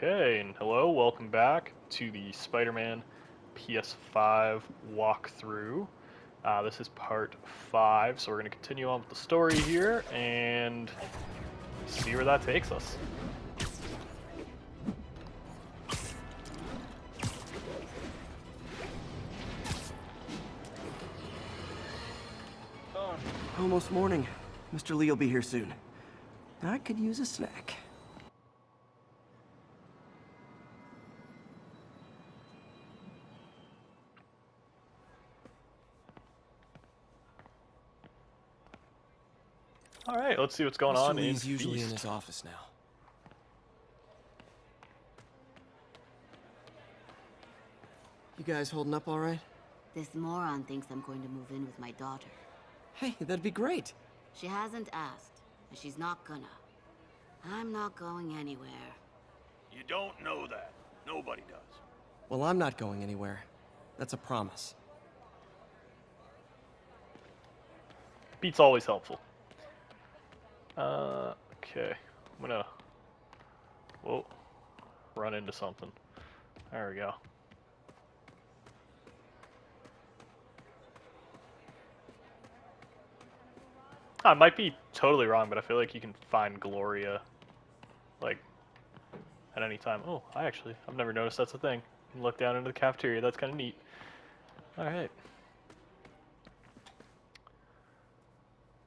Okay, and hello, welcome back to the Spider-Man PS5 walkthrough. This is part 5, so we're going to continue on with the story here and see where that takes us. Almost morning. Mr. Lee will be here soon. I could use a snack. All right, let's see what's going on Mr. Lee's in usually in Feast. his office now. You guys holding up all right? This moron thinks I'm going to move in with my daughter. Hey, that'd be great. She hasn't asked, and she's not gonna. I'm not going anywhere. You don't know that. Nobody does. Well, I'm not going anywhere. That's a promise. Beat's always helpful. Okay, I'm gonna, whoa, run into something. There we go. I might be totally wrong, but I feel like you can find Gloria, like, at any time. Oh, I've never noticed that's a thing. You can look down into the cafeteria. That's kind of neat. All right.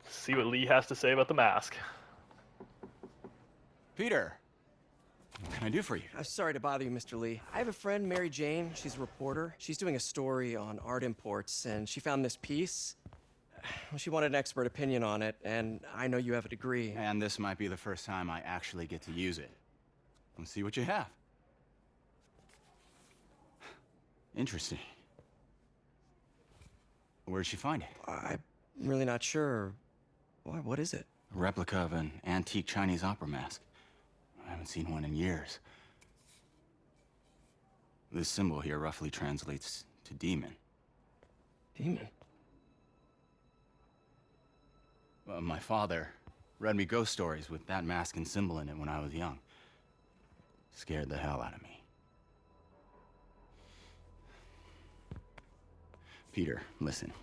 See what Lee has to say about the mask. Peter, what can I do for you? I'm sorry to bother you, Mr. Lee. I have a friend, Mary Jane. She's a reporter. She's doing a story on art imports, and she found this piece. Well, she wanted an expert opinion on it, and I know you have a degree. And this might be the first time I actually get to use it. Let's see what you have. Interesting. Where'd she find it? I'm really not sure. What is it? A replica of an antique Chinese opera mask. I haven't seen one in years. This symbol here roughly translates to demon. Demon? My father read me ghost stories with that mask and symbol in it when I was young. Scared the hell out of me. Peter, listen.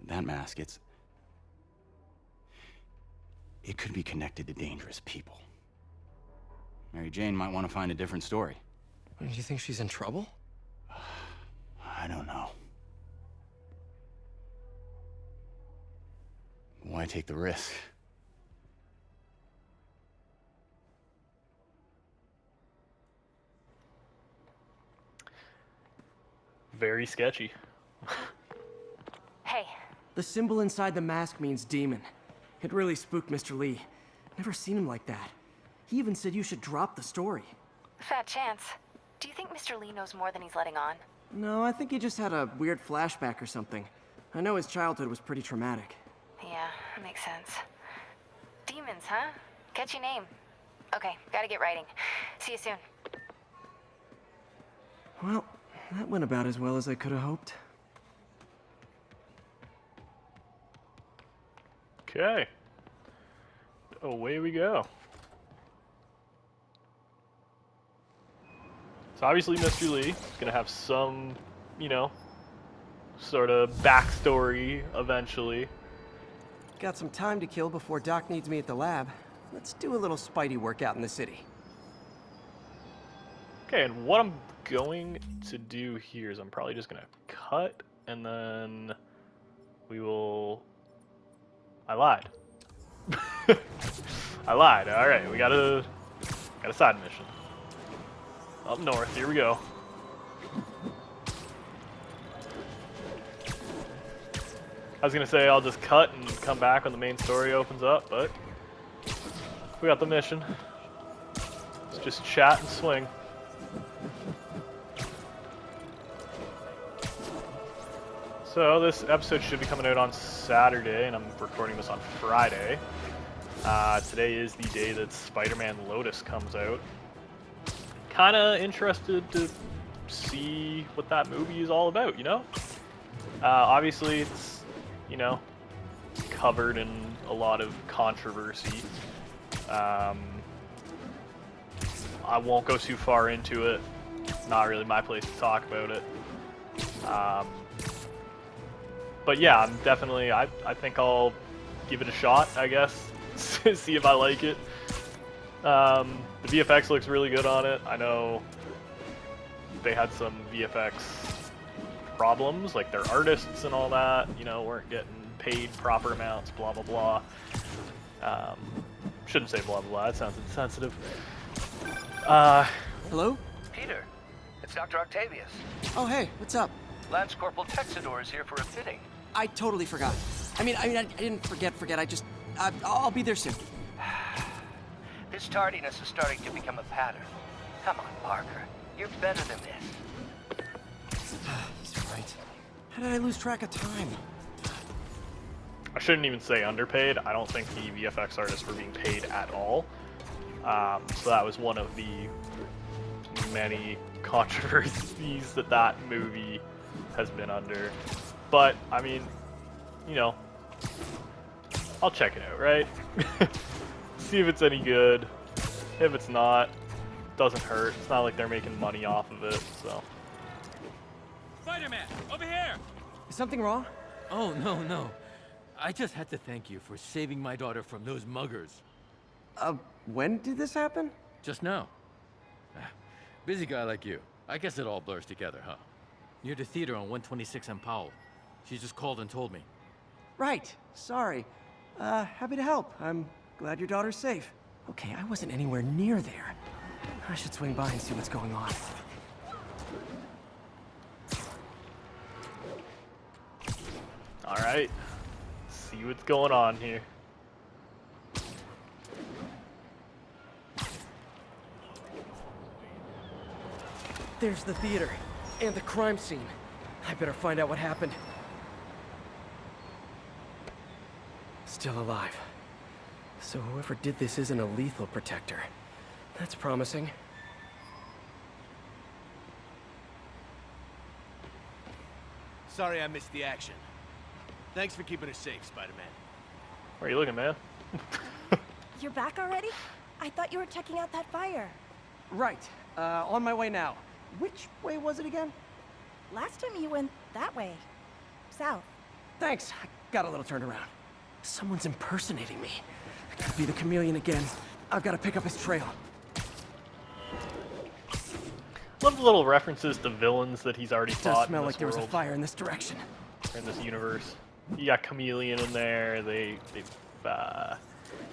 That mask, it could be connected to dangerous people. Mary Jane might want to find a different story. Do you think she's in trouble? I don't know. Why take the risk? Very sketchy. Hey, The symbol inside the mask means demon. It really spooked Mr. Lee. Never seen him like that. He even said you should drop the story. fat chance. Do you think Mr. Lee knows more than he's letting on? No, I think he just had a weird flashback or something. I know his childhood was pretty traumatic. Yeah, that makes sense. Demons, huh? Catchy name. Okay, gotta get writing. See you soon. Well, that went about as well as I could have hoped. Okay. Away we go. So obviously Mr. Lee is going to have some, sort of backstory eventually. Got some time to kill before Doc needs me at the lab. Let's do a little Spidey workout in the city. Okay, and what I'm going to do here is I'm probably just going to cut, and then we will... I lied. I lied. All right, we got a side mission. Up north, here we go. I was gonna say I'll just cut and come back when the main story opens up, but we got the mission. Let's just chat and swing. So this episode should be coming out on Saturday, and I'm recording this on Friday. Today is the day that Spider-Man Lotus comes out. Kind of interested to see what that movie is all about, Obviously, it's, covered in a lot of controversy. I won't go too far into it. Not really my place to talk about it. But yeah, I'm definitely, I think I'll give it a shot, I guess. See if I like it. The VFX looks really good on it. I know they had some VFX problems, like their artists and all that, you know, weren't getting paid proper amounts, blah blah blah. Shouldn't say blah blah blah, that sounds insensitive. Hello? Peter, it's Dr. Octavius. Oh, hey, what's up? Lance Corporal Texador is here for a fitting. I totally forgot. I didn't forget. I'll be there soon. This tardiness is starting to become a pattern. Come on, Parker. You're better than this. He's right. How did I lose track of time? I shouldn't even say underpaid. I don't think the VFX artists were being paid at all. So that was one of the many controversies that movie has been under. But, I mean, you know, I'll check it out, right? See if it's any good. If it's not, doesn't hurt. It's not like they're making money off of it, so. Spider-Man, over here! Is something wrong? Oh, no. I just had to thank you for saving my daughter from those muggers. When did this happen? Just now. Busy guy like you. I guess it all blurs together, huh? Near the theater on 126 and Powell. She just called and told me. Right. Sorry. Happy to help. I'm glad your daughter's safe. Okay, I wasn't anywhere near there. I should swing by and see what's going on. Alright. See what's going on here. There's the theater. And the crime scene. I better find out what happened. Still alive. So whoever did this isn't a lethal protector. That's promising. Sorry I missed the action. Thanks for keeping us safe, Spider-Man. Where are you looking, man? You're back already? I thought you were checking out that fire. Right. On my way now. Which way was it again? Last time you went that way. South. Thanks. I got a little turned around. Someone's impersonating me. It could be the chameleon again. I've got to pick up his trail. Love the little references to villains that he's already It fought does in smell this like there was a world, fire in this direction. in this universe. You got Chameleon in there. They've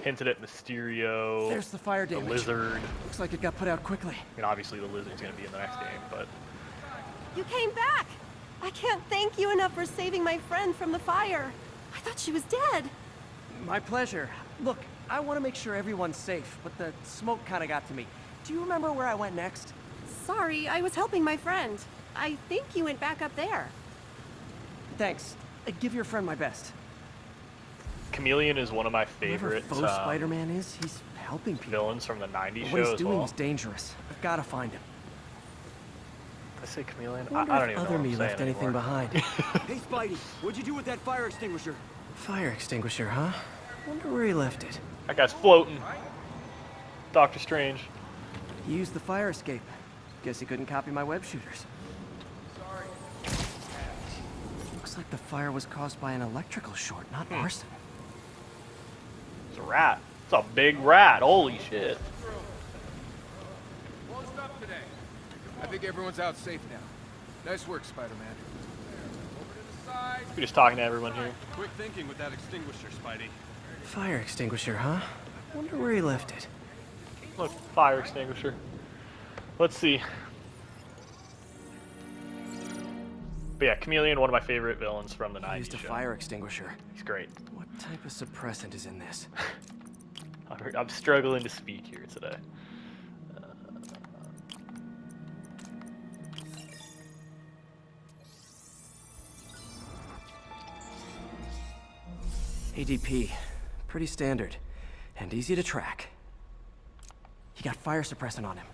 hinted at Mysterio. There's the fire the damage. Lizard. Looks like it got put out quickly. I mean, obviously the Lizard's gonna be in the next game, but You came back! I can't thank you enough for saving my friend from the fire. I thought she was dead. My pleasure. Look, I want to make sure everyone's safe, but the smoke kind of got to me. Do you remember where I went next? Sorry, I was helping my friend. I think you went back up there. Thanks. Give your friend my best. Chameleon is one of my Whoever favorite faux Spider-Man is, he's helping people. villains from the 90s But show what he's as doing well. is dangerous. I've got to find him. Did I say Chameleon? Wonder I don't if even know other what me I'm left saying anything anymore. behind. Hey, Spidey, what'd you do with that fire extinguisher? Fire extinguisher, huh? Wonder where he left it. That guy's floating. Doctor Strange. He used the fire escape. Guess he couldn't copy my web shooters. Looks like the fire was caused by an electrical short, not arson. It's a rat. It's a big rat. Holy shit. Closed up today. I think everyone's out safe now. Nice work, Spider-Man. Over to the side. We're just talking to everyone here. Quick thinking with that extinguisher, Spidey. Fire extinguisher, huh? Wonder where he left it. Look, fire extinguisher. Let's see. But yeah, Chameleon, one of my favorite villains from the He 90s used a show. fire extinguisher. He's great. What type of suppressant is in this? I'm struggling to speak here today. ADP. Pretty standard. And easy to track. He got fire suppressant on him.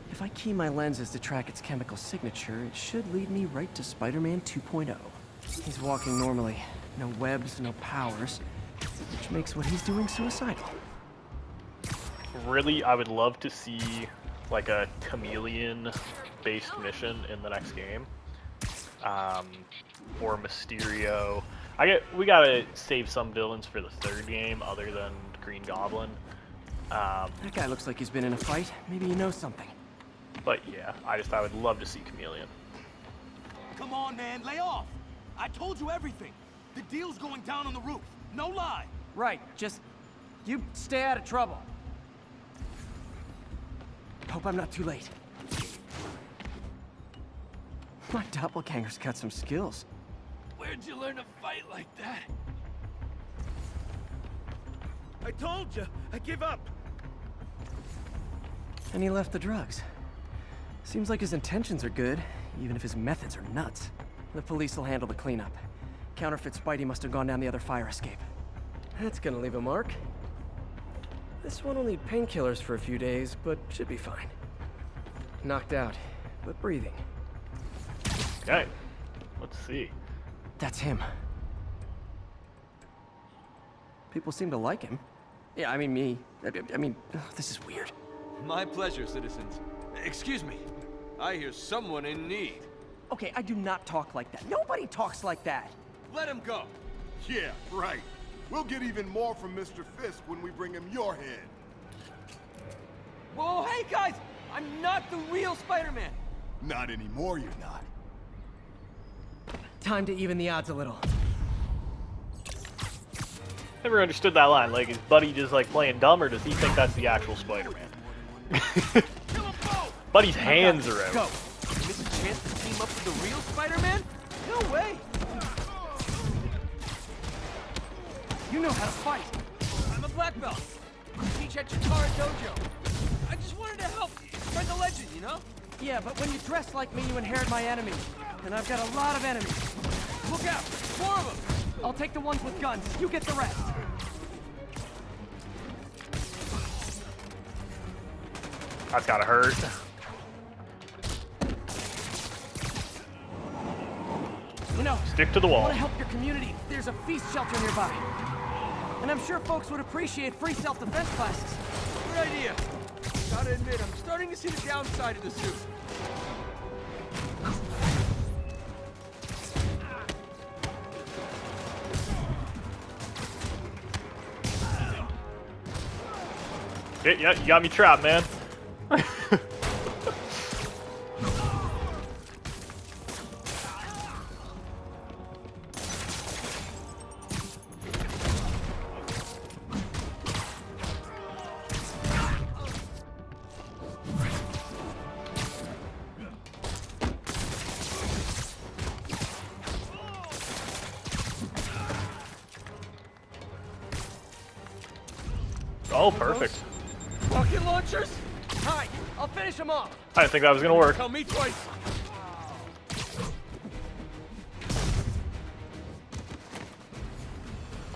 If I key my lenses to track its chemical signature, it should lead me right to Spider-Man 2.0. He's walking normally. No webs, no powers. Which makes what he's doing suicidal. Really, I would love to see like a chameleon-based mission in the next game, or Mysterio. We gotta save some villains for the third game other than Green Goblin. That guy looks like he's been in a fight. Maybe he knows something. But yeah, I would love to see Chameleon. Come on, man, lay off. I told you everything. The deal's going down on the roof. No lie. Right, just... you stay out of trouble. Hope I'm not too late. My doppelganger's got some skills. Where'd you learn to fight like that? I told you, I give up. And he left the drugs. Seems like his intentions are good, even if his methods are nuts. The police will handle the cleanup. Counterfeit Spidey must have gone down the other fire escape. That's gonna leave a mark. This one will need painkillers for a few days, but should be fine. Knocked out, but breathing. Okay, let's see. That's him. People seem to like him. Yeah, I mean me. I mean, this is weird. My pleasure, citizens. Excuse me. I hear someone in need. Okay, I do not talk like that. Nobody talks like that. Let him go. Yeah, right. We'll get even more from Mr. Fisk when we bring him your head. Whoa, hey guys! I'm not the real Spider-Man. Not anymore, you're not. Time to even the odds a little. Never understood that line. Like, is Buddy just like playing dumb, or does he think that's the actual Spider-Man? Buddy's hands are out. Go. Miss a chance to team up with the real Spider-Man? No way. You know how to fight. I'm a black belt. Teach at Chitara Dojo. I just wanted to help spread the legend, you know? Yeah, but when you dress like me, you inherit my enemies. And I've got a lot of enemies. Look out! 4 of them! I'll take the ones with guns. You get the rest. That's gotta hurt. You know, Stick to the I wall. want to help your community. There's a feast shelter nearby. And I'm sure folks would appreciate free self-defense classes. Good idea. Gotta admit, I'm starting to see the downside of the suit. Yeah, you got me trapped, man. Oh, perfect. Rocket launchers? Hi, I'll finish them off. I didn't think that was gonna work. Tell me twice.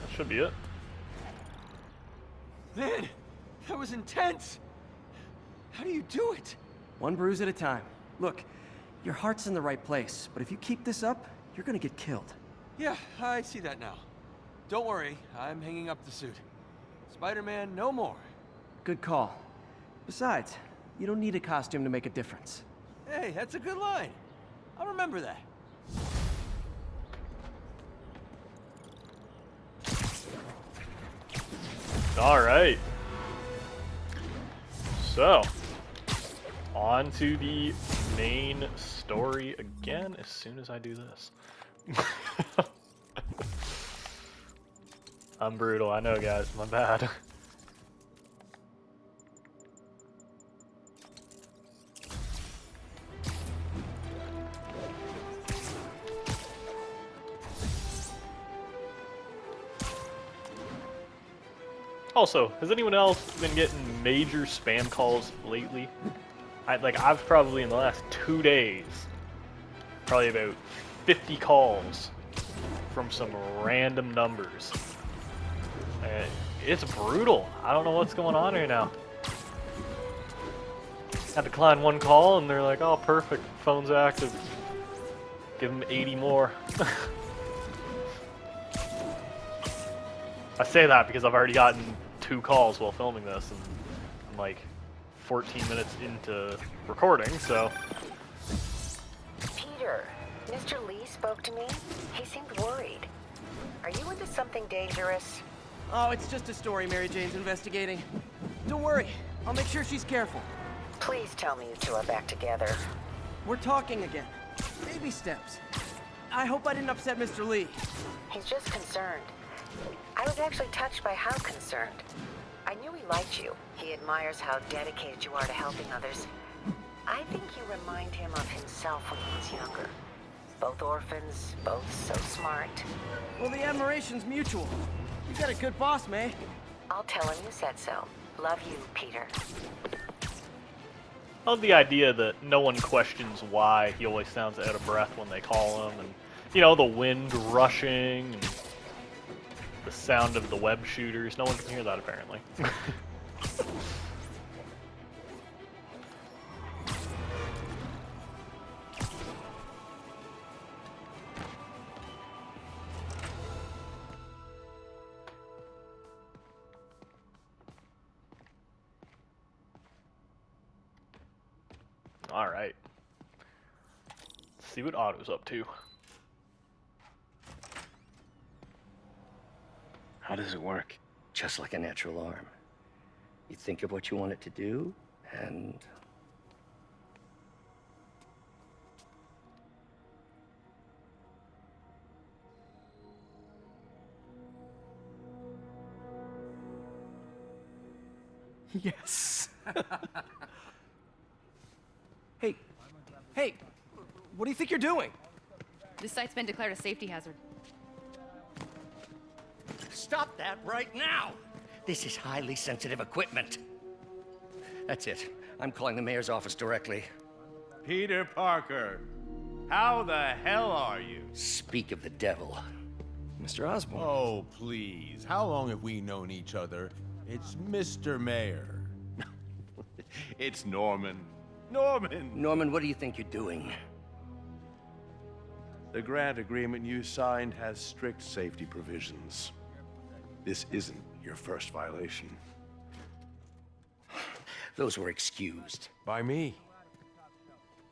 That should be it. Man, that was intense. How do you do it? One bruise at a time. Look, your heart's in the right place, but if you keep this up, you're gonna get killed. Yeah, I see that now. Don't worry, I'm hanging up the suit. Spider-Man, no more. Good call. Besides, you don't need a costume to make a difference. Hey, that's a good line. I'll remember that. All right. So, on to the main story again as soon as I do this. I'm brutal, I know, guys. My bad. Also, has anyone else been getting major spam calls lately? I've probably in the last 2 days, probably about 50 calls from some random numbers. It's brutal. I don't know what's going on right now. I declined one call and they're like, oh, perfect, phone's active. Give them 80 more. I say that because I've already gotten 2 calls while filming this, and I'm like, 14 minutes into recording, so... Peter, Mr. Lee spoke to me. He seemed worried. Are you into something dangerous? Oh, it's just a story Mary Jane's investigating. Don't worry, I'll make sure she's careful. Please tell me you two are back together. We're talking again. Baby steps. I hope I didn't upset Mr. Lee. He's just concerned. I was actually touched by how concerned. I knew he liked you. He admires how dedicated you are to helping others. I think you remind him of himself when he was younger. Both orphans, both so smart. Well, the admiration's mutual. You got a good boss, May. I'll tell him you said so. Love you, Peter. I love the idea that no one questions why he always sounds out of breath when they call him, and, you know, the wind rushing, and the sound of the web shooters. No one can hear that, apparently. All right. Let's see what Otto's up to. How does it work? Just like a natural arm. You think of what you want it to do, and... Yes. Hey, what do you think you're doing? This site's been declared a safety hazard. Stop that right now! This is highly sensitive equipment. That's it. I'm calling the mayor's office directly. Peter Parker, how the hell are you? Speak of the devil. Mr. Osborn. Oh, please. How long have we known each other? It's Mr. Mayor. It's Norman. Norman! Norman, what do you think you're doing? The grant agreement you signed has strict safety provisions. This isn't your first violation. Those were excused. By me.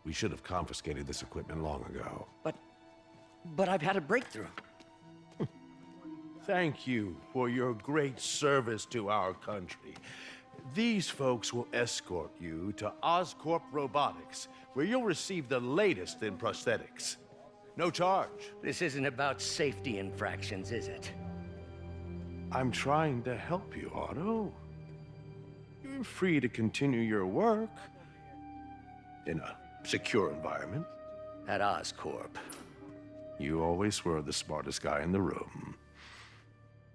We should have confiscated this equipment long ago. But I've had a breakthrough. Thank you for your great service to our country. These folks will escort you to Oscorp Robotics, where you'll receive the latest in prosthetics. No charge. This isn't about safety infractions, is it? I'm trying to help you, Otto. You're free to continue your work in a secure environment. At Oscorp. You always were the smartest guy in the room.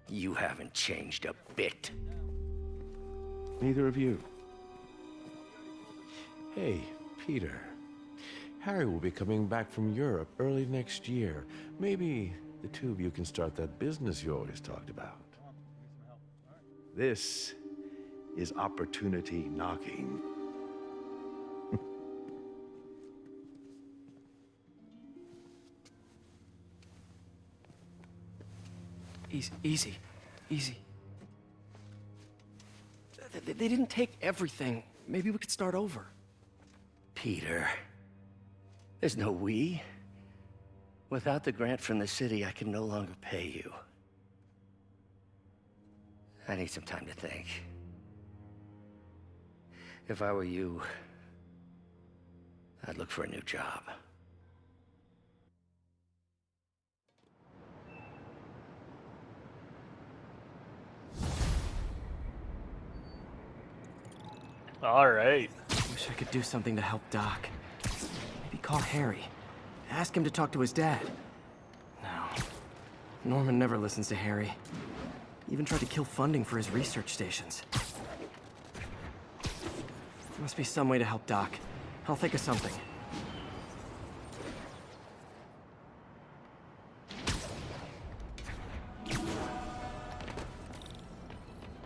You haven't changed a bit. Neither of you. Hey, Peter. Harry will be coming back from Europe early next year. Maybe the two of you can start that business you always talked about. This is opportunity knocking. Easy. They didn't take everything. Maybe we could start over. Peter, there's no we. Without the grant from the city, I can no longer pay you. I need some time to think. If I were you, I'd look for a new job. All right. Wish I could do something to help Doc. Maybe call Harry. Ask him to talk to his dad. No. Norman never listens to Harry. Even tried to kill funding for his research stations. There must be some way to help Doc. I'll think of something.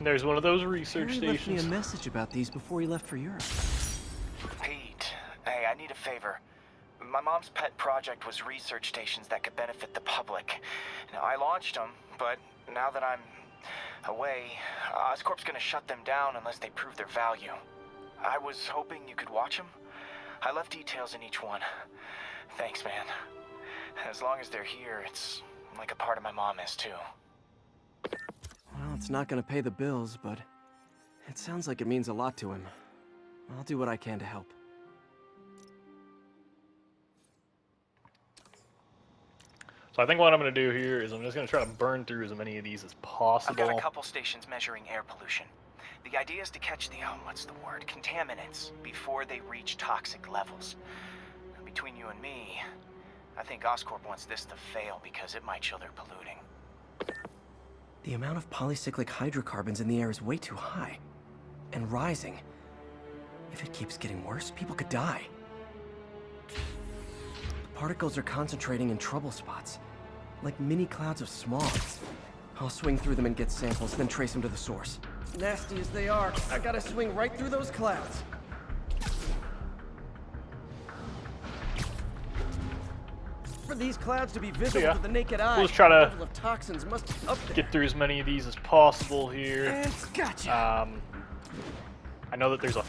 There's one of those research Harry left me stations. a message about these before he left for Europe. Pete, hey, I need a favor. My mom's pet project was research stations that could benefit the public. Now, I launched them, but now that I'm away, Oscorp's gonna shut them down unless they prove their value. I was hoping you could watch them. I left details in each one. Thanks, man. As long as they're here, it's like a part of my mom is, too. Well, it's not gonna pay the bills, but it sounds like it means a lot to him. I'll do what I can to help. So I think what I'm going to do here is I'm just going to try to burn through as many of these as possible. I've got a couple stations measuring air pollution. The idea is to catch the, what's the word, contaminants before they reach toxic levels. Between you and me, I think Oscorp wants this to fail because it might show they're polluting. The amount of polycyclic hydrocarbons in the air is way too high. And rising. If it keeps getting worse, people could die. The particles are concentrating in trouble spots, like mini clouds of smog. I'll swing through them and get samples, then trace them to the source. Nasty as they are, I gotta swing right through those clouds. For these clouds to be visible to the naked eye, we'll just try to the level of toxins must be up there. get through as many of these as possible here. And gotcha. I know that there's a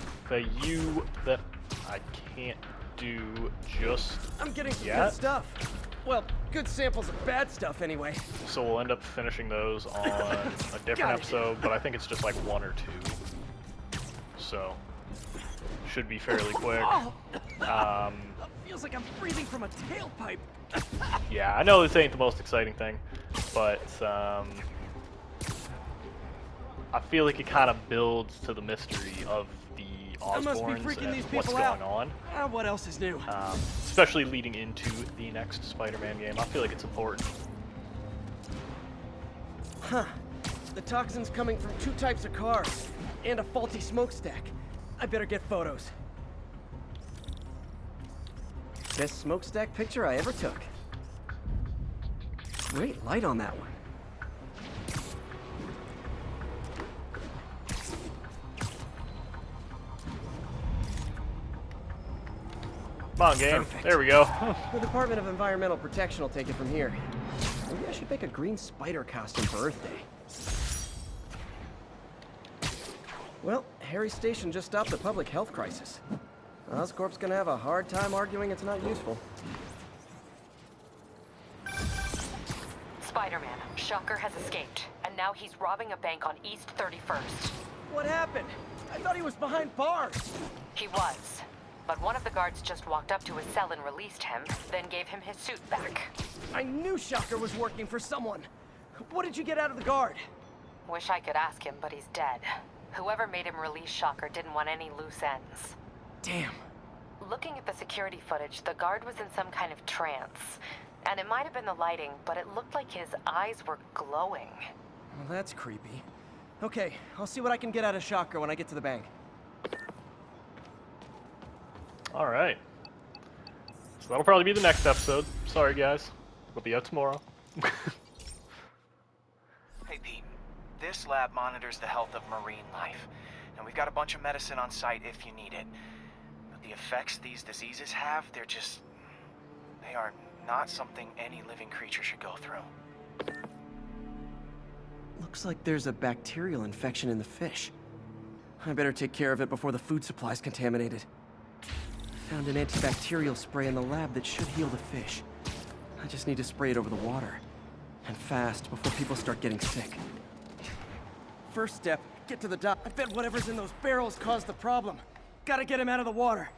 few that I can't do just I'm getting some yet. good stuff. Well, good samples of bad stuff anyway. So we'll end up finishing those on a different episode, but I think it's just like 1 or 2. So, should be fairly quick. Feels like I'm breathing from a tailpipe. Yeah, I know this ain't the most exciting thing, but I feel like it kind of builds to the mystery of the Osborns and what's going on. What else is new? Especially leading into the next Spider-Man game. I feel like it's important. Huh. The toxin's coming from 2 types of cars and a faulty smokestack. I better get photos. Best smokestack picture I ever took. Great light on that one. Come on, game. Perfect. There we go. The Department of Environmental Protection will take it from here. Maybe I should make a green spider costume for Earth Day. Well, Harry Station just stopped the public health crisis. Oscorp's gonna have a hard time arguing it's not useful. Spider-Man, Shocker has escaped, and now he's robbing a bank on East 31st. What happened? I thought he was behind bars. He was. But one of the guards just walked up to his cell and released him, then gave him his suit back. I knew Shocker was working for someone. What did you get out of the guard? Wish I could ask him, but he's dead. Whoever made him release Shocker didn't want any loose ends. Damn. Looking at the security footage, the guard was in some kind of trance. And it might have been the lighting, but it looked like his eyes were glowing. Well, that's creepy. Okay, I'll see what I can get out of Shocker when I get to the bank. Alright. So that'll probably be the next episode. Sorry, guys. We'll be out tomorrow. Hey, Pete. This lab monitors the health of marine life. And we've got a bunch of medicine on site if you need it. But the effects these diseases have, they are not something any living creature should go through. Looks like there's a bacterial infection in the fish. I better take care of it before the food supply's contaminated. Found an antibacterial spray in the lab that should heal the fish. I just need to spray it over the water. And fast, before people start getting sick. First step, get to the dock. I bet whatever's in those barrels caused the problem. Gotta get him out of the water.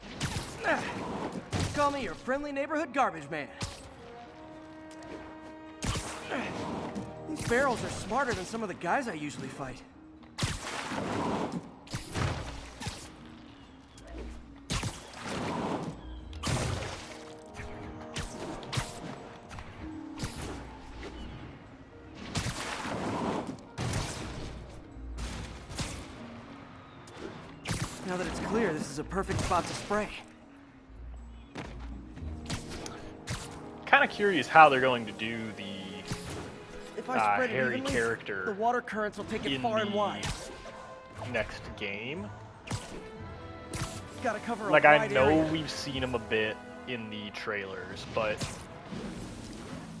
Call me your friendly neighborhood garbage man. These barrels are smarter than some of the guys I usually fight. Now that it's clear, this is a perfect spot to spray. Kind of curious how they're going to do the If I spread it Harry evenly, character the water currents will take it far and wide. Next game. Gotta cover a Like, I wide know area. we've seen him a bit in the trailers, but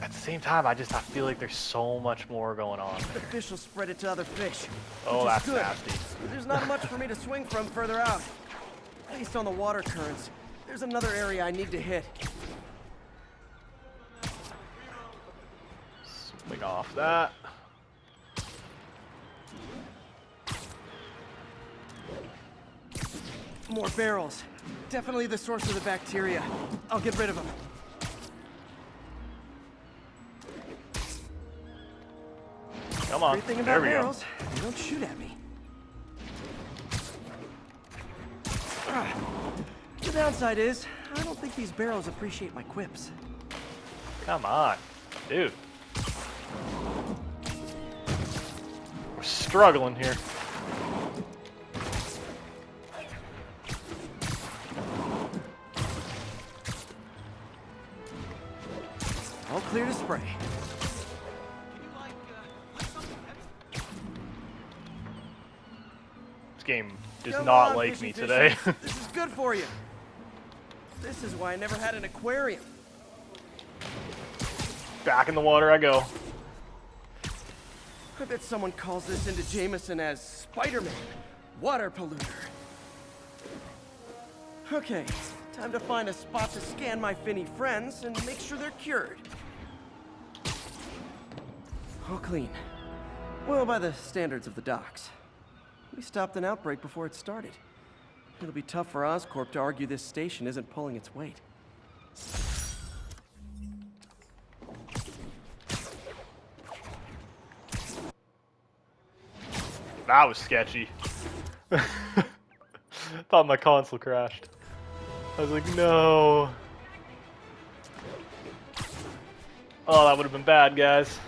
at the same time, I feel like there's so much more going on The there. fish will spread it to other fish. Oh, which is that's good. nasty. There's not much for me to swing from further out. Based on the water currents, there's another area I need to hit. Swing off that. More barrels. Definitely the source of the bacteria. I'll get rid of them. Come on. Great thing There about we go. barrels, they don't shoot at me. The downside is, I don't think these barrels appreciate my quips. Come on, dude. We're struggling here. All clear to spray. This game does Come not on, like fishy me today. fishes. This is good for you. This is why I never had an aquarium. Back in the water I go. I bet someone calls this into Jameson as Spider-Man, water polluter. Okay, time to find a spot to scan my finny friends and make sure they're cured. All clean. Well, by the standards of the docks. We stopped an outbreak before it started. It'll be tough for Oscorp to argue this station isn't pulling its weight. That was sketchy. Thought my console crashed. I was like, no. Oh, that would have been bad, guys.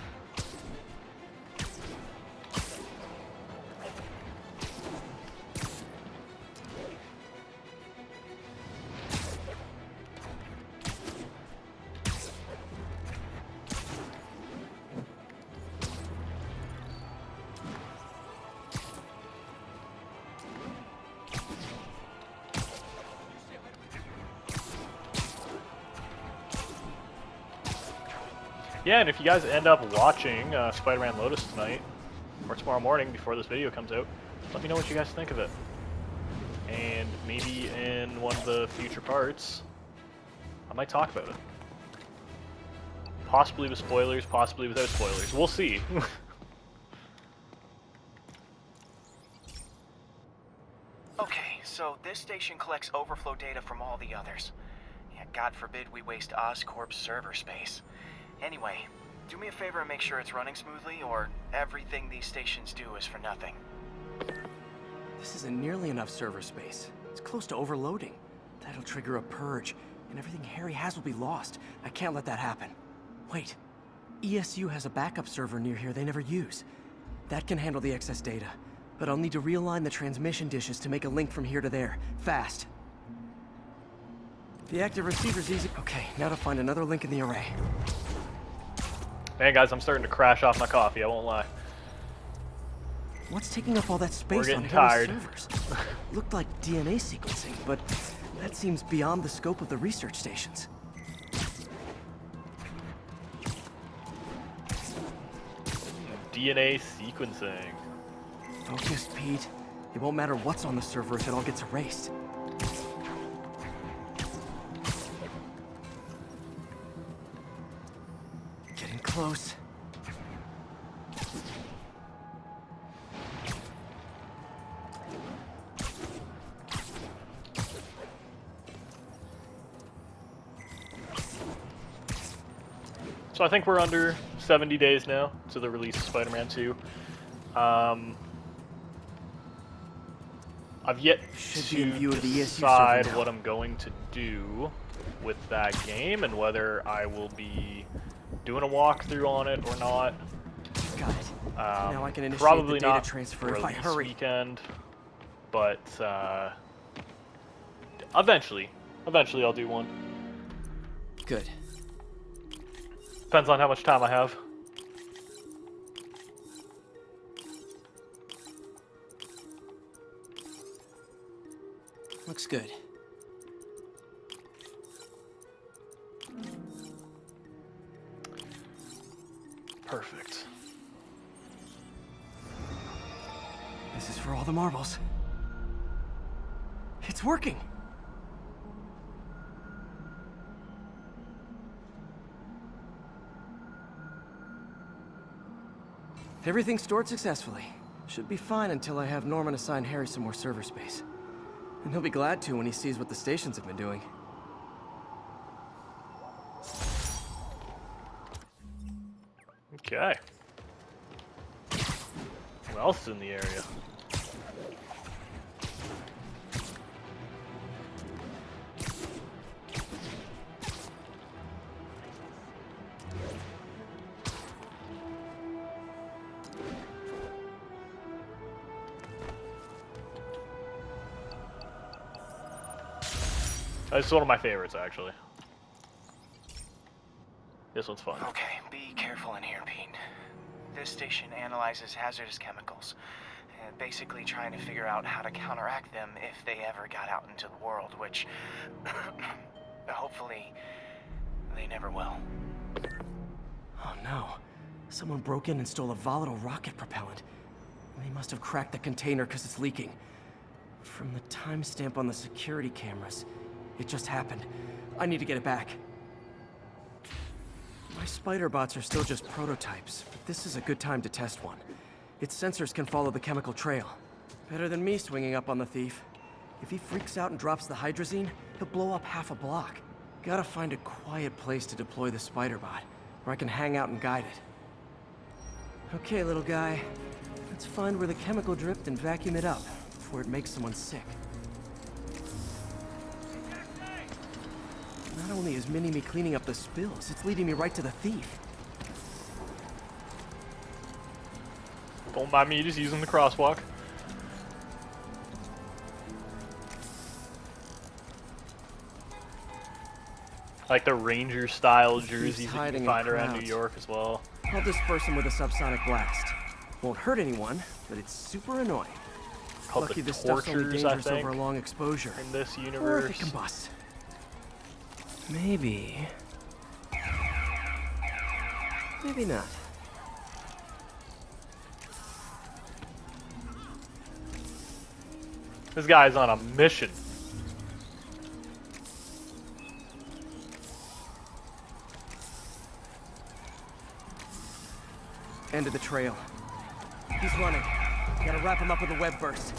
Yeah, and if you guys end up watching Spider-Man Lotus tonight, or tomorrow morning before this video comes out, let me know what you guys think of it. And maybe in one of the future parts, I might talk about it. Possibly with spoilers, possibly without spoilers. We'll see. Okay, so this station collects overflow data from all the others. Yeah, God forbid we waste Oscorp's server space. Anyway, do me a favor and make sure it's running smoothly, or everything these stations do is for nothing. This isn't nearly enough server space. It's close to overloading. That'll trigger a purge, and everything Harry has will be lost. I can't let that happen. Wait. ESU has a backup server near here they never use. That can handle the excess data, but I'll need to realign the transmission dishes to make a link from here to there, fast. The active receiver's easy. Okay, now to find another link in the array. Man, guys, I'm starting to crash off my coffee, I won't lie. What's taking up all that space on getting Harry's tired. servers? Looked like DNA sequencing, but that seems beyond the scope of the research stations. DNA sequencing. Focus, Pete. It won't matter what's on the server if it all gets erased. Getting close. So I think we're under 70 days now to the release of Spider-Man 2. I've yet to decide what I'm going to do with that game and whether I will be doing a walkthrough on it or not. Got it. Now I can initiate Probably the data not transfer if I release hurry. weekend, but eventually I'll do one. Good. Depends on how much time I have. Looks good. Perfect. This is for all the marbles. It's working. Everything stored successfully. Should be fine until I have Norman assign Harry some more server space. And he'll be glad to when he sees what the stations have been doing. Okay. Who else is in the area? It's one of my favorites, actually. This one's fun. Okay, be careful in here, Pete. This station analyzes hazardous chemicals, basically trying to figure out how to counteract them if they ever got out into the world, which hopefully they never will. Oh no. Someone broke in and stole a volatile rocket propellant. They must have cracked the container because it's leaking. From the timestamp on the security cameras, it just happened. I need to get it back. My spider bots are still just prototypes, but this is a good time to test one. Its sensors can follow the chemical trail. Better than me swinging up on the thief. If he freaks out and drops the hydrazine, he'll blow up half a block. Gotta find a quiet place to deploy the spider bot, where I can hang out and guide it. Okay, little guy. Let's find where the chemical dripped and vacuum it up before it makes someone sick. Not only is Mini-Me cleaning up the spills, it's leading me right to the thief. Don't mind me just using the crosswalk. Like the Ranger style jerseys that you can find around New York as well. I'll disperse him with a subsonic blast. Won't hurt anyone, but it's super annoying. Called Lucky the this stuff's only Tortures, I dangerous think, over a long exposure. in this Or if universe. it combusts. Maybe. Maybe not. This guy's on a mission. End of the trail. He's running. Gotta wrap him up with a web burst.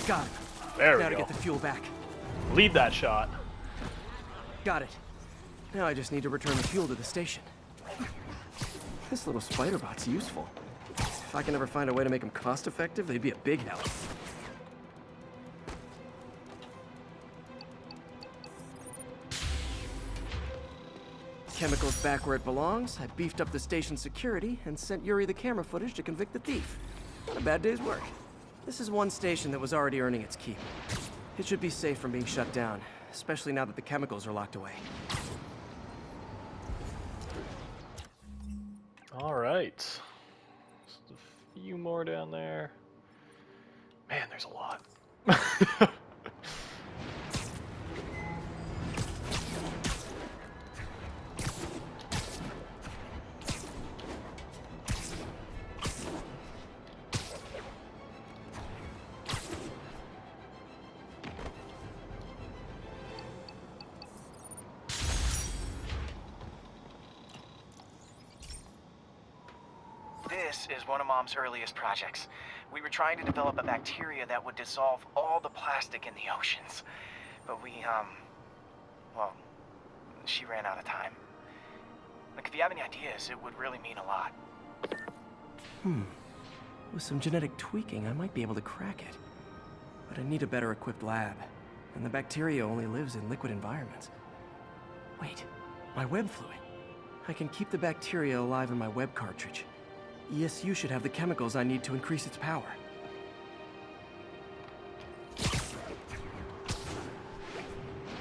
Got it. There we now to go. get the fuel back. Lead that shot. Got it. Now I just need to return the fuel to the station. This little spider bot's useful. If I can ever find a way to make them cost-effective, they'd be a big help. Chemicals back where it belongs. I beefed up the station's security and sent Yuri the camera footage to convict the thief. Not a bad day's work. This is one station that was already earning its keep. It should be safe from being shut down, especially now that the chemicals are locked away. All right. Just a few more down there. Man, there's a lot. This is one of Mom's earliest projects. We were trying to develop a bacteria that would dissolve all the plastic in the oceans. But well, she ran out of time. Look, if you have any ideas, it would really mean a lot. With some genetic tweaking, I might be able to crack it. But I need a better equipped lab. And the bacteria only lives in liquid environments. Wait, my web fluid. I can keep the bacteria alive in my web cartridge. ESU should have the chemicals I need to increase its power.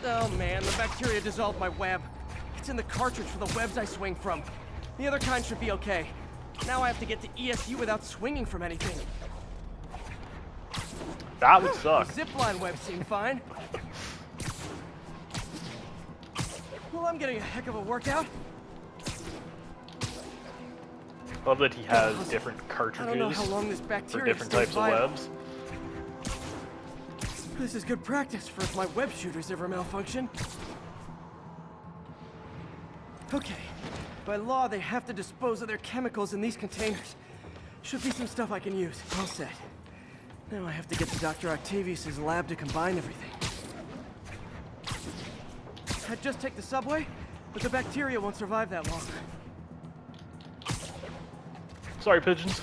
Oh man, the bacteria dissolved my web. It's in the cartridge for the webs I swing from. The other kind should be okay. Now I have to get to ESU without swinging from anything. That would suck. The zipline webs seem fine. Well, I'm getting a heck of a workout. Love that he has different I don't know how cartridges long this for bacteria different stays types of viable. webs. This is good practice for if my web shooters ever malfunction. Okay. By law, they have to dispose of their chemicals in these containers. Should be some stuff I can use. All set. Now I have to get to Dr. Octavius's lab to combine everything. I'd just take the subway, but the bacteria won't survive that long. Sorry, pigeons.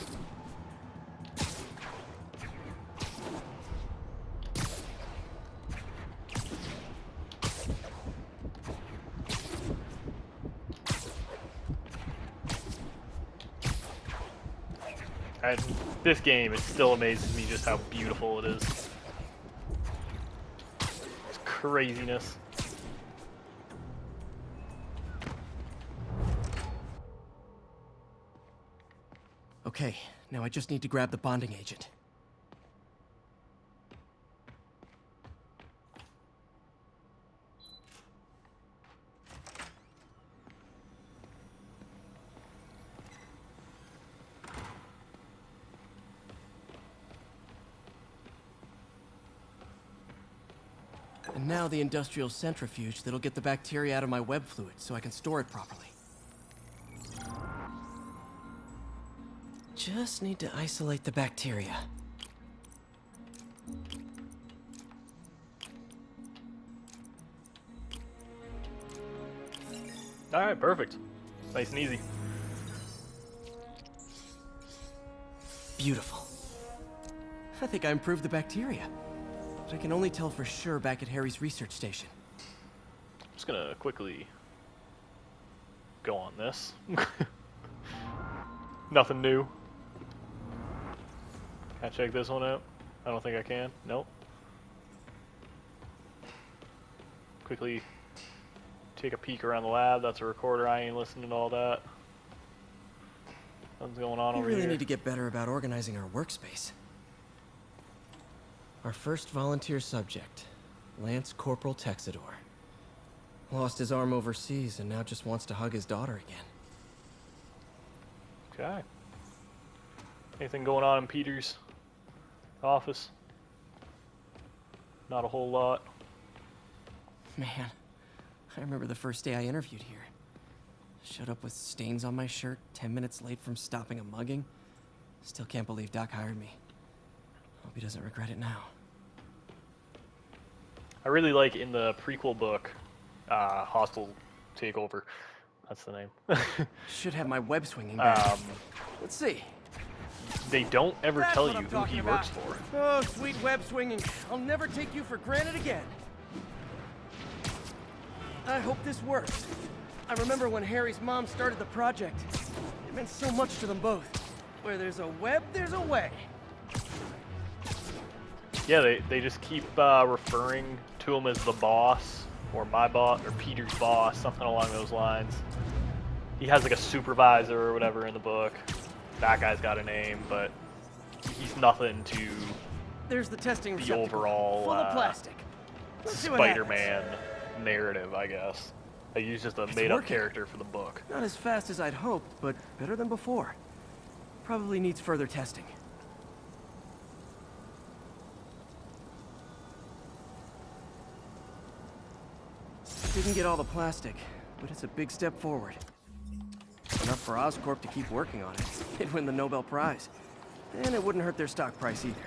And this game, it still amazes me just how beautiful it is. It's craziness. Okay, now I just need to grab the bonding agent. And now the industrial centrifuge that'll get the bacteria out of my web fluid so I can store it properly. Just need to isolate the bacteria. Alright, perfect. Nice and easy. Beautiful. I think I improved the bacteria. But I can only tell for sure back at Harry's research station. Just gonna quickly go on this. Nothing new. Can I check this one out? I don't think I can. Nope. Quickly take a peek around the lab. That's a recorder. I ain't listening to all that. Nothing's going on over here. We really need to get better about organizing our workspace. Our first volunteer subject, Lance Corporal Texidor. Lost his arm overseas and now just wants to hug his daughter again. Okay. Anything going on in Peter's office? Not a whole lot. Man, I remember the first day I interviewed here. Showed up with stains on my shirt, 10 minutes late from stopping a mugging. Still can't believe Doc hired me. Hope he doesn't regret it now. I really like in the prequel book, Hostile Takeover. That's the name. Should have my web swinging back. Let's see. They don't ever That's tell what you I'm who talking he about. works for. Oh, sweet web swinging. I'll never take you for granted again. I hope this works. I remember when Harry's mom started the project. It meant so much to them both. Where there's a web, there's a way. Yeah, they just keep referring to him as the boss, or my boss, or Peter's boss, something along those lines. He has like a supervisor or whatever in the book. That guy's got a name, but he's nothing to There's the testing the receptacle, overall full of plastic. Let's see what happens. Spider-Man narrative, I guess. Like, he's just a made-up character for the book. Not as fast as I'd hoped, but better than before. Probably needs further testing. Didn't get all the plastic, but it's a big step forward. Enough for Oscorp to keep working on it. They'd win the Nobel Prize. And it wouldn't hurt their stock price either.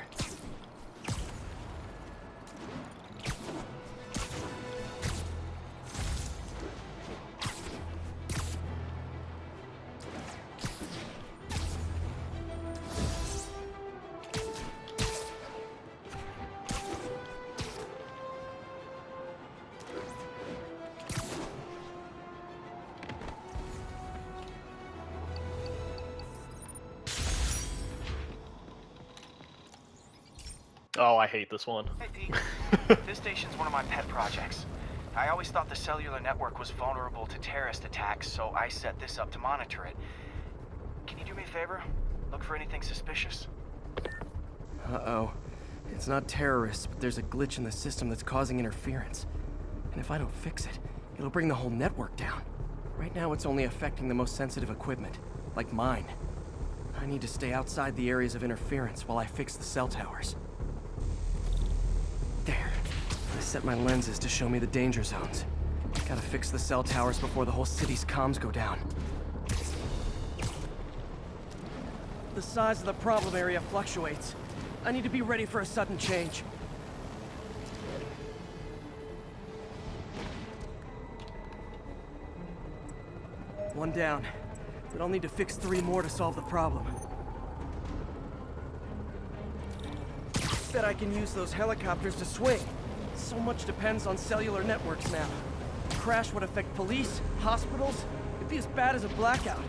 Oh, I hate this one. Hey, Deke. This station's one of my pet projects. I always thought the cellular network was vulnerable to terrorist attacks, so I set this up to monitor it. Can you do me a favor? Look for anything suspicious. Uh-oh. It's not terrorists, but there's a glitch in the system that's causing interference. And if I don't fix it, it'll bring the whole network down. Right now, it's only affecting the most sensitive equipment, like mine. I need to stay outside the areas of interference while I fix the cell towers. There. I set my lenses to show me the danger zones. Gotta fix the cell towers before the whole city's comms go down. The size of the problem area fluctuates. I need to be ready for a sudden change. One down, but I'll need to fix 3 more to solve the problem. Bet I can use those helicopters to swing. So much depends on cellular networks now. A crash would affect police, hospitals. It'd be as bad as a blackout.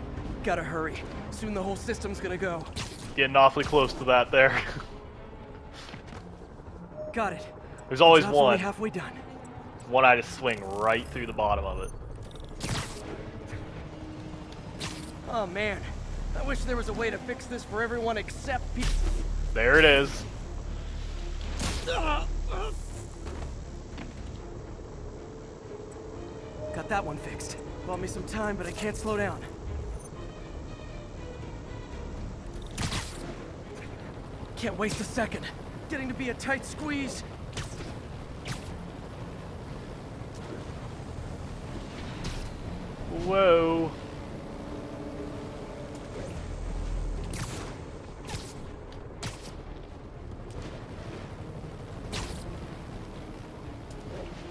Gotta hurry. Soon the whole system's gonna go. Getting awfully close to that there. Got it. There's always Job's one. only halfway done. One I just swing right through the bottom of it. Oh man, I wish there was a way to fix this for everyone except people. There it is. Got that one fixed. Bought me some time, but I can't slow down. Can't waste a second. Getting to be a tight squeeze. Whoa.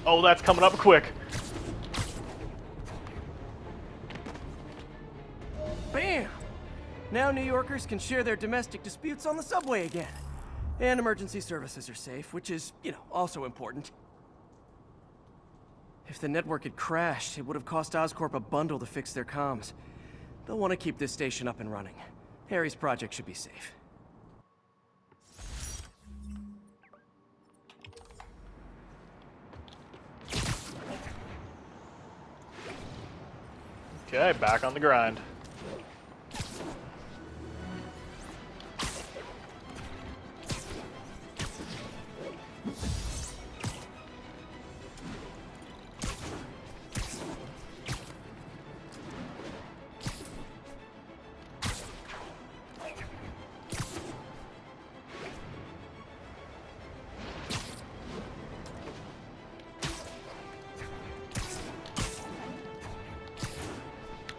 Oh, that's coming up quick. Bam! Now New Yorkers can share their domestic disputes on the subway again. And emergency services are safe, which is, also important. If the network had crashed, it would have cost Oscorp a bundle to fix their comms. They'll want to keep this station up and running. Harry's project should be safe. Okay, back on the grind.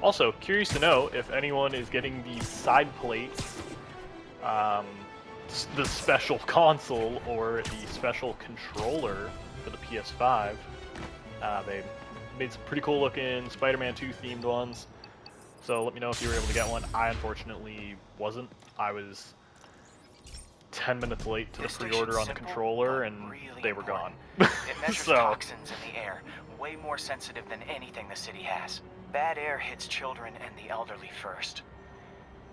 Also, curious to know if anyone is getting the side plates, the special console or the special controller for the PS5. They made some pretty cool looking Spider-Man 2 themed ones. So let me know if you were able to get one. I unfortunately wasn't. I was 10 minutes late to the pre-order on the controller and really they were gone. It measures So, toxins in the air, way more sensitive than anything the city has. Bad air hits children and the elderly first.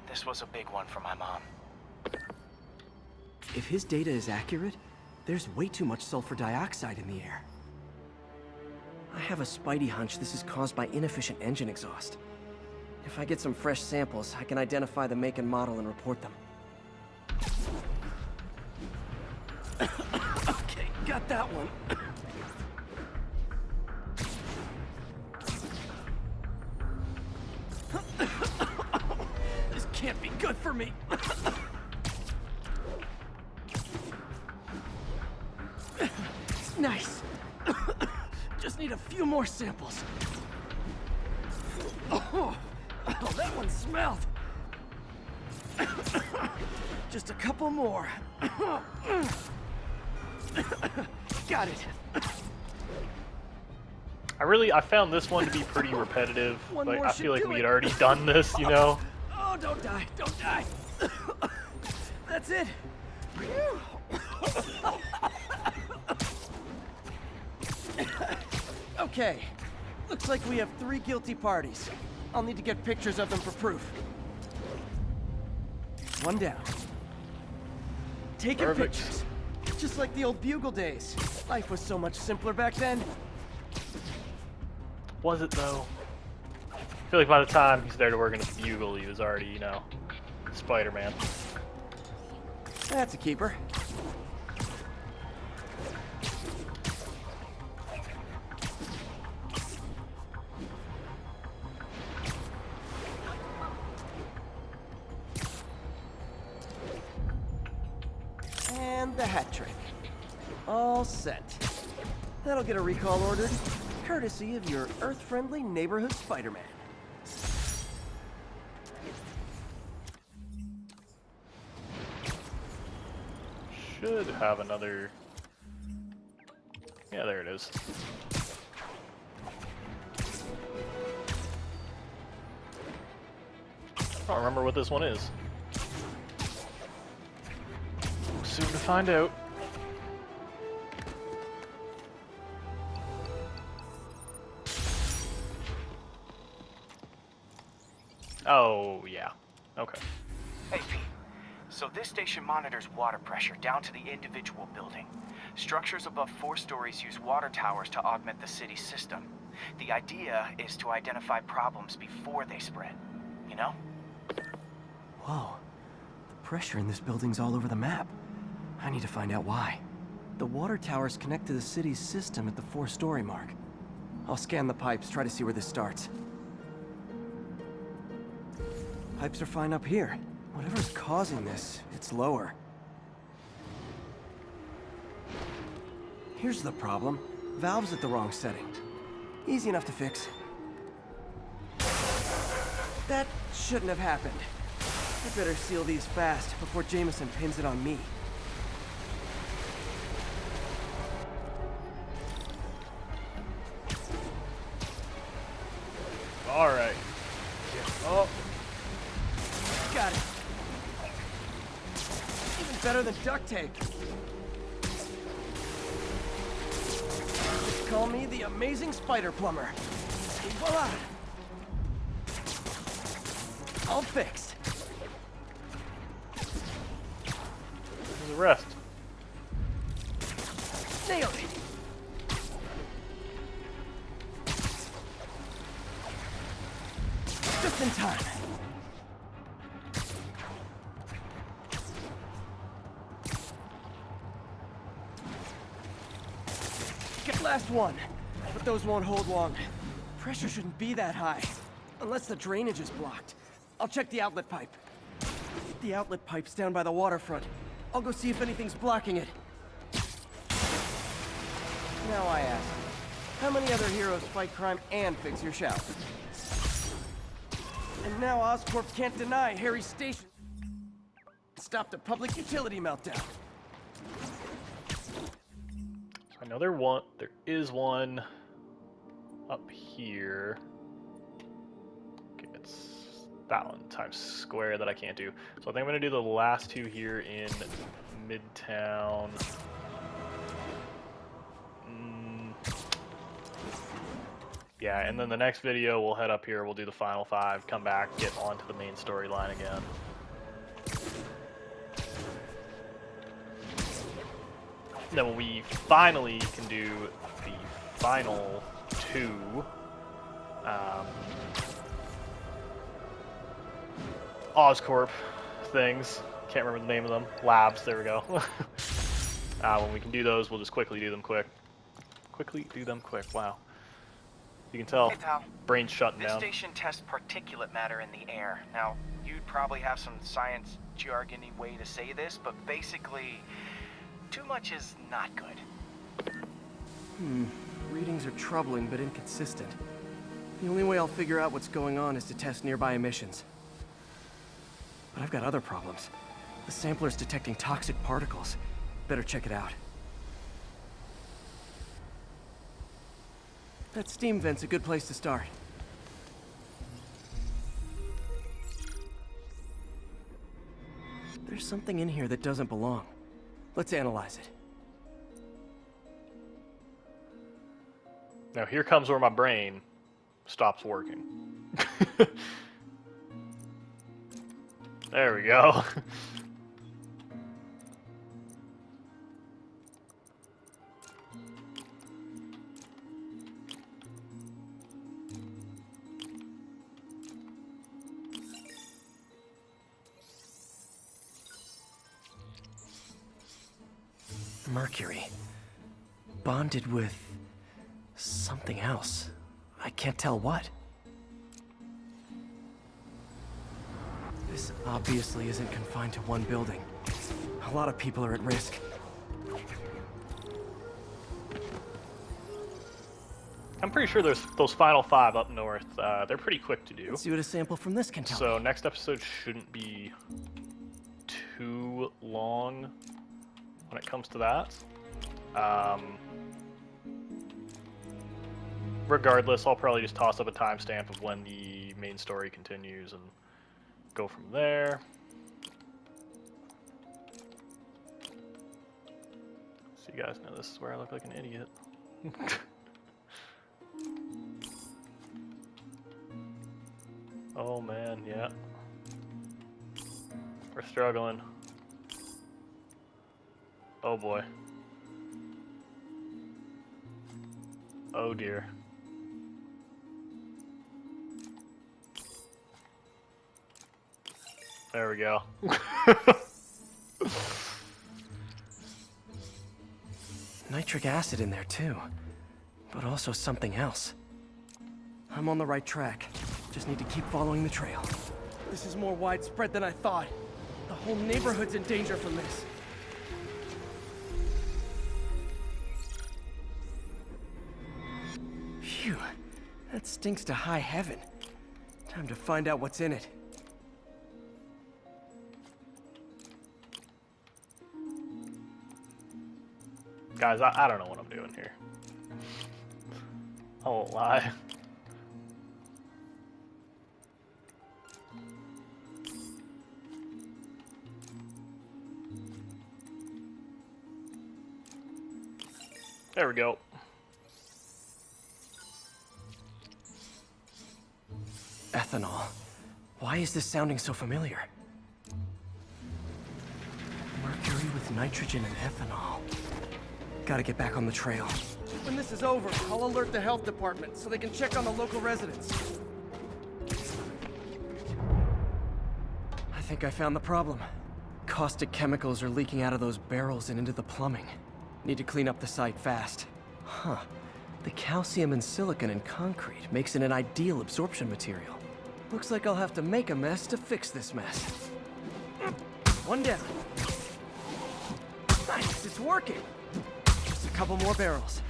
This was a big one for my mom. If his data is accurate, there's way too much sulfur dioxide in the air. I have a spidey hunch this is caused by inefficient engine exhaust. If I get some fresh samples, I can identify the make and model and report them. Okay, got that one. This can't be good for me. Nice. Just need a few more samples. Oh, that one smelled. Just a couple more. Got it. I found this one to be pretty repetitive. One Like, more I should feel like do we it. had already done this, you know? Oh, don't die, don't die. That's it. Okay, looks like we have 3 guilty parties. I'll need to get pictures of them for proof. One down. Taking Perfect. pictures. Just like the old Bugle days. Life was so much simpler back then. Was it though? I feel like by the time he started working at the Bugle, he was already, you know, Spider-Man. That's a keeper. And the hat trick. All set. That'll get a recall ordered. Courtesy of your Earth-friendly neighborhood Spider-Man. Should have another... Yeah, there it is. I don't remember what this one is. Soon to find out. Oh, yeah. Okay. Hey, Pete. So this station monitors water pressure down to the individual building. Structures above 4 stories use water towers to augment the city's system. The idea is to identify problems before they spread, you know? Whoa. The pressure in this building's all over the map. I need to find out why. The water towers connect to the city's system at the 4-story mark. I'll scan the pipes, try to see where this starts. Pipes are fine up here. Whatever's causing this, it's lower. Here's the problem. Valve's at the wrong setting. Easy enough to fix. That shouldn't have happened. I better seal these fast before Jameson pins it on me. Alright. Oh. Got it. Even better than duct tape. Just call me the amazing spider plumber. Et voila! All fixed. Where's the rest? Nailed it. Just in time. Get last one, but those won't hold long. Pressure shouldn't be that high, unless the drainage is blocked. I'll check the outlet pipe. The outlet pipe's down by the waterfront. I'll go see if anything's blocking it. Now I ask, how many other heroes fight crime and fix your shower? And now Oscorp can't deny Harry's station stopped a public utility meltdown. So I know there is one up here. Okay, it's that one times square that I can't do. So I think I'm gonna do the last 2 here in Midtown. Yeah, and then the next video we'll head up here, we'll do the final 5, come back, get onto the main storyline again. Then when we finally can do the final 2, Oscorp things, can't remember the name of them, labs, there we go. When we can do those, we'll just quickly do them quick. Wow. You can tell, Hey, pal. brain's shutting This down. station tests particulate matter in the air. Now, you'd probably have some science jargony way to say this, but basically, too much is not good. Readings are troubling but inconsistent. The only way I'll figure out what's going on is to test nearby emissions. But I've got other problems. The sampler's detecting toxic particles. Better check it out. That steam vent's a good place to start. There's something in here that doesn't belong. Let's analyze it. Now here comes where my brain stops working. There we go. Mercury. Bonded with something else. I can't tell what. This obviously isn't confined to one building. A lot of people are at risk. I'm pretty sure there's those final 5 up north. They're pretty quick to do. Let's see what a sample from this can tell So me. next episode shouldn't be too long when it comes to that. Regardless, I'll probably just toss up a timestamp of when the main story continues and go from there. So you guys know this is where I look like an idiot. Oh man, yeah. We're struggling. Oh boy. Oh dear. There we go. Nitric acid in there too, but also something else. I'm on the right track. Just need to keep following the trail. This is more widespread than I thought. The whole neighborhood's in danger from this. Phew, that stinks to high heaven. Time to find out what's in it. Guys, I don't know what I'm doing here. I won't lie. There we go. Ethanol. Why is this sounding so familiar? Mercury with nitrogen and ethanol. Gotta get back on the trail. When this is over, I'll alert the health department so they can check on the local residents. I think I found the problem. Caustic chemicals are leaking out of those barrels and into the plumbing. Need to clean up the site fast. Huh. The calcium and silicon in concrete makes it an ideal absorption material. Looks like I'll have to make a mess to fix this mess. One down. Nice, it's working. Just a couple more barrels.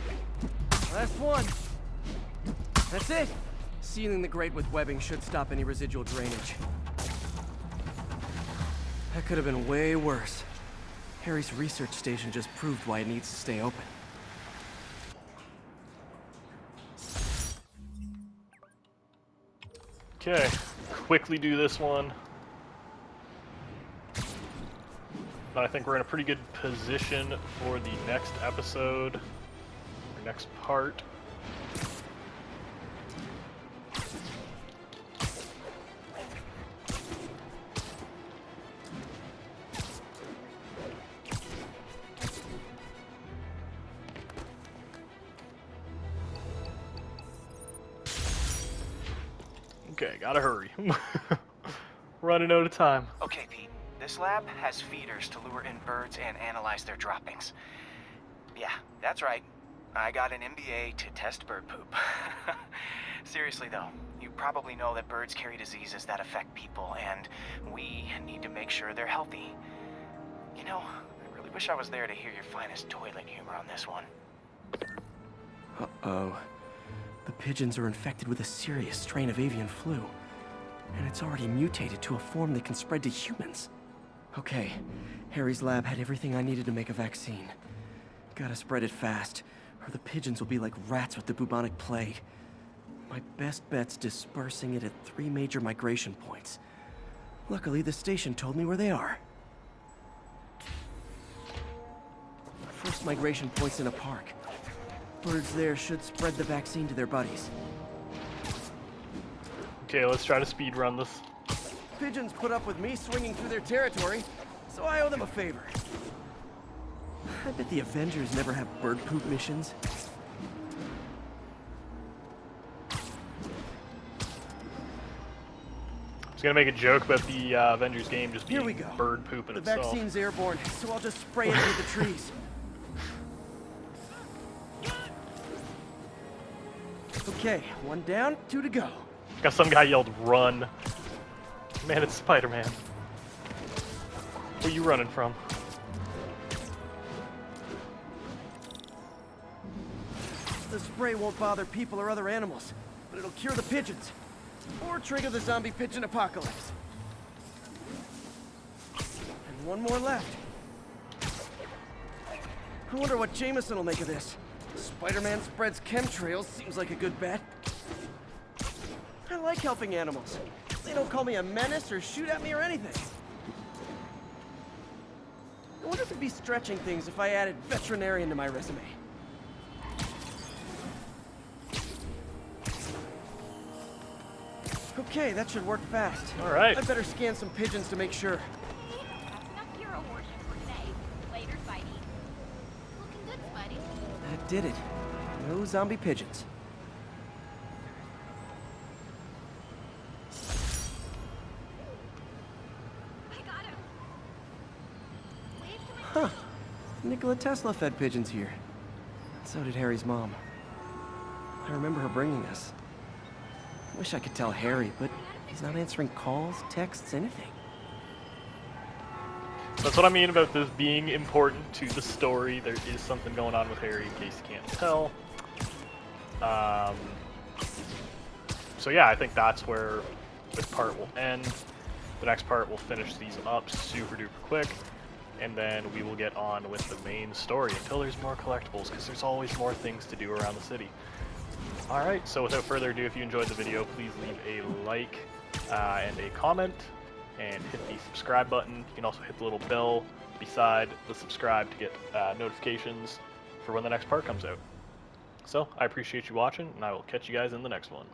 Last one. That's it. Sealing the grate with webbing should stop any residual drainage. That could have been way worse. Harry's research station just proved why it needs to stay open. Okay, quickly do this one. But I think we're in a pretty good position for the next episode, or next part. Okay, gotta hurry. Running out of time. Okay, Pete. This lab has feeders to lure in birds and analyze their droppings. Yeah, that's right. I got an MBA to test bird poop. Seriously though, you probably know that birds carry diseases that affect people, and we need to make sure they're healthy. You know, I really wish I was there to hear your finest toilet humor on this one. Uh-oh. The pigeons are infected with a serious strain of avian flu, and it's already mutated to a form that can spread to humans. Okay, Harry's lab had everything I needed to make a vaccine. Gotta spread it fast, or the pigeons will be like rats with the bubonic plague. My best bet's dispersing it at 3 major migration points. Luckily, the station told me where they are. First migration point's in a park. Birds there should spread the vaccine to their buddies. Okay, let's try to speed run this. Pigeons put up with me swinging through their territory, so I owe them a favor. I bet the Avengers never have bird poop missions. I was gonna make a joke about the Avengers game just being bird poop in The itself. vaccine's airborne, so I'll just spray it into the trees. Okay, 1 down, 2 to go. Got some guy yelled, "Run!" Man, it's Spider-Man. Where are you running from? the spray won't bother people or other animals, but it'll cure the pigeons. Or trigger the zombie pigeon apocalypse. And one more left. I wonder what Jameson will make of this. Spider-Man spreads chemtrails, seems like a good bet. I like helping animals. They don't call me a menace or shoot at me or anything. I wonder if it'd be stretching things if I added veterinarian to my resume. Okay, that should work fast. All right. I'd better scan some pigeons to make sure. That did it. No zombie pigeons. Huh. Nikola Tesla fed pigeons here. So did Harry's mom. I remember her bringing us. Wish I could tell Harry, but he's not answering calls, texts, anything. That's what I mean about this being important to the story. There is something going on with Harry, in case you can't tell. So yeah, I think that's where this part will end. The next part will finish these up super duper quick, and then we will get on with the main story until there's more collectibles, because there's always more things to do around the city. Alright, so without further ado, if you enjoyed the video, please leave a like and a comment, and hit the subscribe button. You can also hit the little bell beside the subscribe to get notifications for when the next part comes out. So, I appreciate you watching, and I will catch you guys in the next one.